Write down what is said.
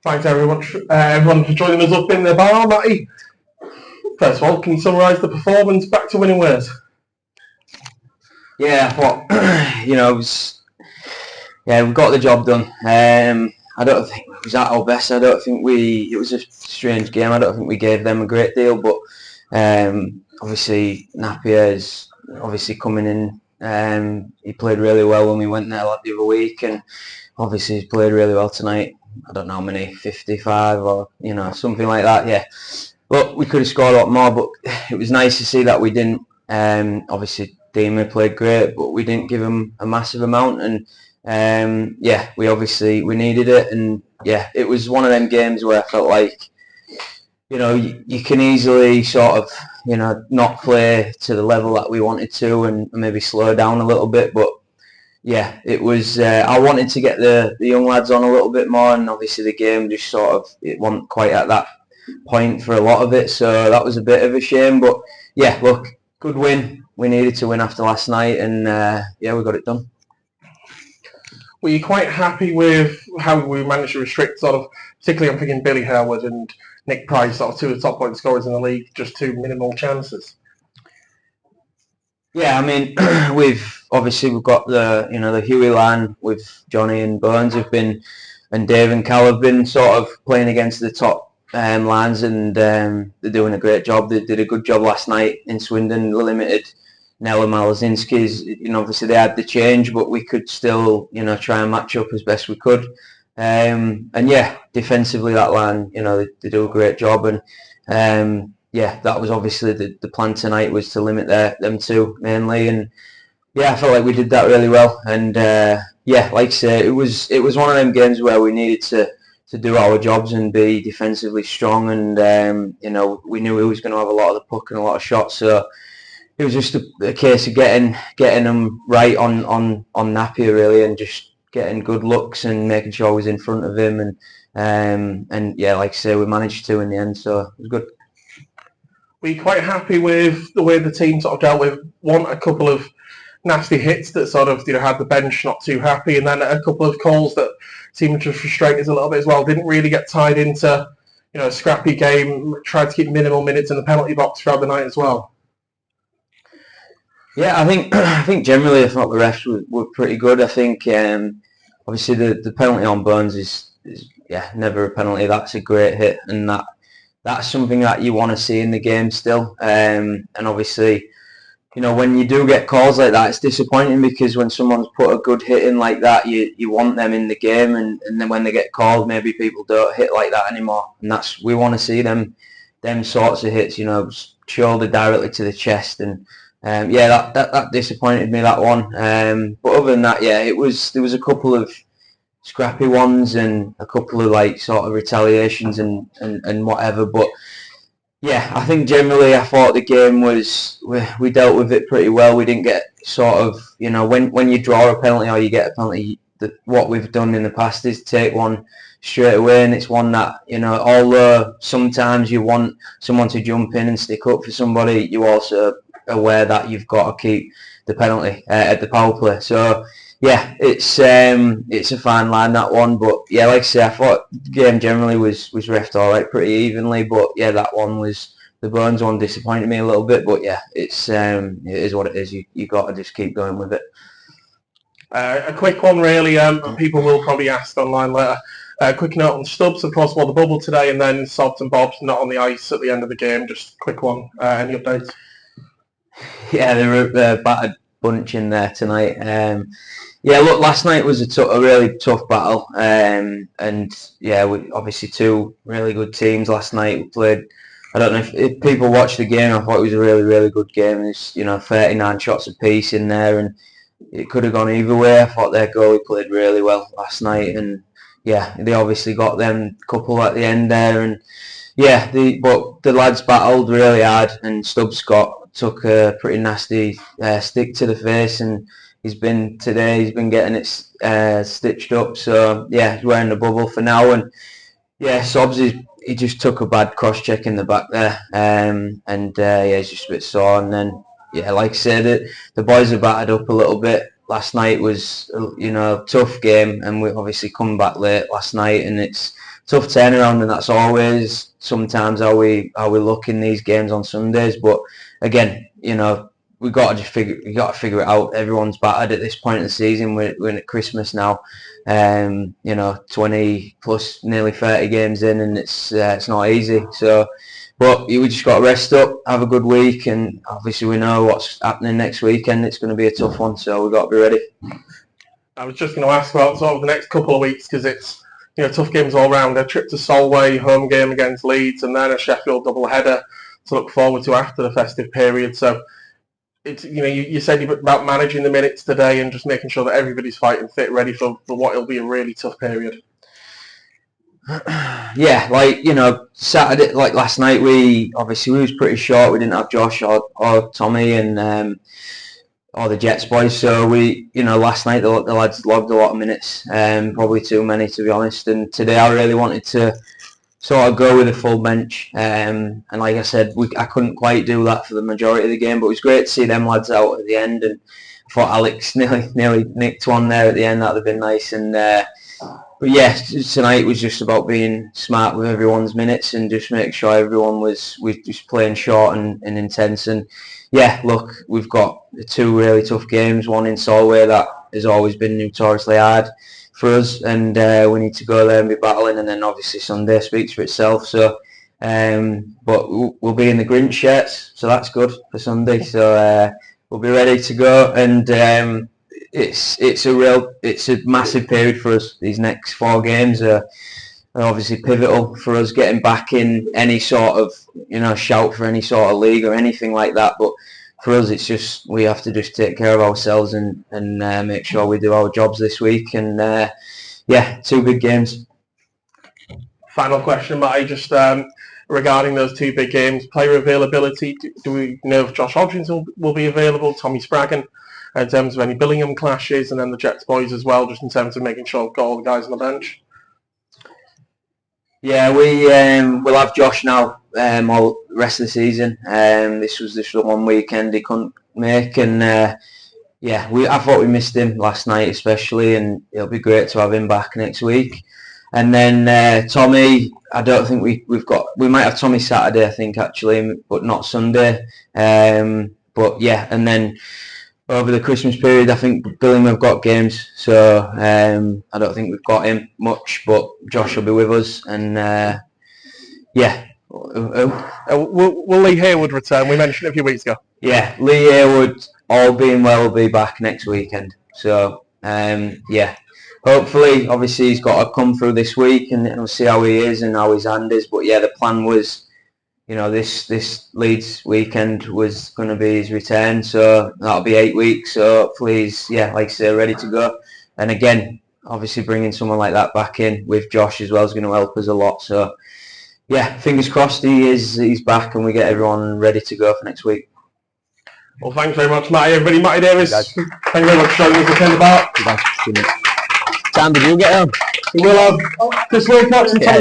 Thanks everyone for joining us up in the bar, Matty. First of all, can you summarise the performance back to winning ways? Yeah, I thought, we got the job done. I don't think it was at our best. I don't think it was a strange game. I don't think we gave them a great deal, but obviously Napier is obviously coming in. He played really well when we went there the other week, and obviously he's played really well tonight. I don't know how many, 55 or something like that. Yeah, but we could have scored a lot more. But it was nice to see that we didn't. Obviously Dima played great, but we didn't give him a massive amount, and we needed it, and it was one of them games where I felt like you can easily sort of not play to the level that we wanted to, and maybe slow down a little bit, but it was. I wanted to get the young lads on a little bit more, and obviously the game just it wasn't quite at that point for a lot of it, so that was a bit of a shame. But look, good win. We needed to win after last night, and we got it done. Were you quite happy with how we managed to restrict particularly I'm thinking Billy Howard and Nick Price, two of the top point scorers in the league, just two minimal chances? Yeah, I mean, we've got the Huey line with Johnny and Burns and Dave and Cal have been sort of playing against the top lines, and they're doing a great job. They did a good job last night in Swindon, limited Nella Malazinski's. Obviously they had the change, but we could still try and match up as best we could. Defensively that line, they do a great job, and that was obviously the plan tonight, was to limit them two mainly, and I felt like we did that really well. And like I say, it was one of them games where we needed to do our jobs and be defensively strong, and we knew we was going to have a lot of the puck and a lot of shots, so it was just a case of getting them right on Napier really, and just getting good looks and making sure I was in front of him, and like I say, we managed to in the end, so it was good. Were you quite happy with the way the team sort of dealt with a couple of nasty hits that had the bench not too happy, and then a couple of calls that seemed to frustrate us a little bit as well? Didn't really get tied into a scrappy game. Tried to keep minimal minutes in the penalty box throughout the night as well. Yeah, I think generally I thought the refs were pretty good. I think obviously the penalty on Burns is never a penalty. That's a great hit, and that's something that you want to see in the game still. And obviously, when you do get calls like that, it's disappointing, because when someone's put a good hit in like that, you want them in the game, and then when they get called, maybe people don't hit like that anymore, and we want to see them sorts of hits, shoulder directly to the chest, and that disappointed me, that one. But other than that, there was a couple of scrappy ones and a couple of sort of retaliations and whatever. But I think generally I thought the game was, we dealt with it pretty well. We didn't get sort of, when you draw a penalty or you get a penalty, what we've done in the past is take one straight away, and it's one that, although sometimes you want someone to jump in and stick up for somebody, you also aware that you've got to keep the penalty at the power play. So it's a fine line, that one. But like I say, I thought the game generally was reffed all right, pretty evenly. But that one was, the Burns one disappointed me a little bit. But it is what it is. You got to just keep going with it. A quick one really. People will probably ask online later. Quick note on Stubbs, of course, the bubble today, and then Sobs and Bobs not on the ice at the end of the game. Just a quick one. Any updates? Yeah, they were a battered bunch in there tonight. Look, last night was a really tough battle, and we obviously two really good teams last night. We played. I don't know if people watched the game. I thought it was a really, really good game. There's 39 shots apiece in there, and it could have gone either way. I thought their goalie played really well last night, and they obviously got them couple at the end there, and but the lads battled really hard, and Stubbs took a pretty nasty stick to the face, and he's been getting it stitched up. So he's wearing the bubble for now, and Sobs he just took a bad cross check in the back there, and he's just a bit sore. And then like I said, the boys are battered up a little bit. Last night was a tough game, and we obviously come back late last night, and it's tough turnaround, and that's always sometimes how we look in these games on Sundays. But again, we got to figure it out. Everyone's battered at this point in the season. We're at Christmas now, 20 plus nearly 30 games in, and it's not easy. So, but we just got to rest up, have a good week, and obviously we know what's happening next weekend. It's going to be a tough one, so we've got to be ready. I was just going to ask about sort of the next couple of weeks, because it's tough games all round. A trip to Solway, home game against Leeds, and then a Sheffield doubleheader to look forward to after the festive period. So it's you said about managing the minutes today and just making sure that everybody's fighting fit, ready for what will be a really tough period. Yeah, Saturday, last night, we was pretty short. We didn't have Josh or Tommy and or the Jets boys. So last night the lads logged a lot of minutes, probably too many to be honest. And today I really wanted to sort of go with a full bench. And like I said, I couldn't quite do that for the majority of the game, but it was great to see them lads out at the end. And I thought Alex nearly nicked one there at the end. That'd have been nice. And but yeah, tonight was just about being smart with everyone's minutes and just make sure everyone was just playing short and intense. And yeah, look, we've got 2 really tough games. One in Solway that has always been notoriously hard for us, and we need to go there and be battling. And then obviously Sunday speaks for itself. So, but we'll be in the Grinch shirts, so that's good for Sunday. So we'll be ready to go. And it's a massive period for us. These next 4 games are obviously pivotal for us getting back in any sort of shout for any sort of league or anything like that. But for us, it's just we have to just take care of ourselves and make sure we do our jobs this week. And 2 big games. Final question, Matty, just regarding those 2 big games, player availability. Do we know if Josh Hodgins will be available? Tommy Spraggan? In terms of any Billingham clashes, and then the Jets boys as well, just in terms of making sure we've got all the guys on the bench. Yeah, we'll have Josh now all the rest of the season. This was the one weekend he couldn't make, and I thought we missed him last night especially, and it'll be great to have him back next week. And then Tommy, I don't think we might have Tommy Saturday, I think actually, but not Sunday. But yeah, and then over the Christmas period, I think Billingham have got games, so I don't think we've got him much, but Josh will be with us, and will Lee Hayward return? We mentioned it a few weeks ago. Yeah, Lee Hayward, all being well, will be back next weekend. So hopefully, obviously he's got to come through this week, and we'll see how he is and how his hand is. But yeah, the plan was, this Leeds weekend was going to be his return, so that'll be 8 weeks. So hopefully he's, like I say, ready to go. And again, obviously bringing someone like that back in with Josh as well is going to help us a lot. So yeah, fingers crossed he's back and we get everyone ready to go for next week. Well, thanks very much, Matty. Everybody, Matty Davies. Thank you very much for joining us at the bar. Sam, did you get home? We will have Chris Wilcox and Tom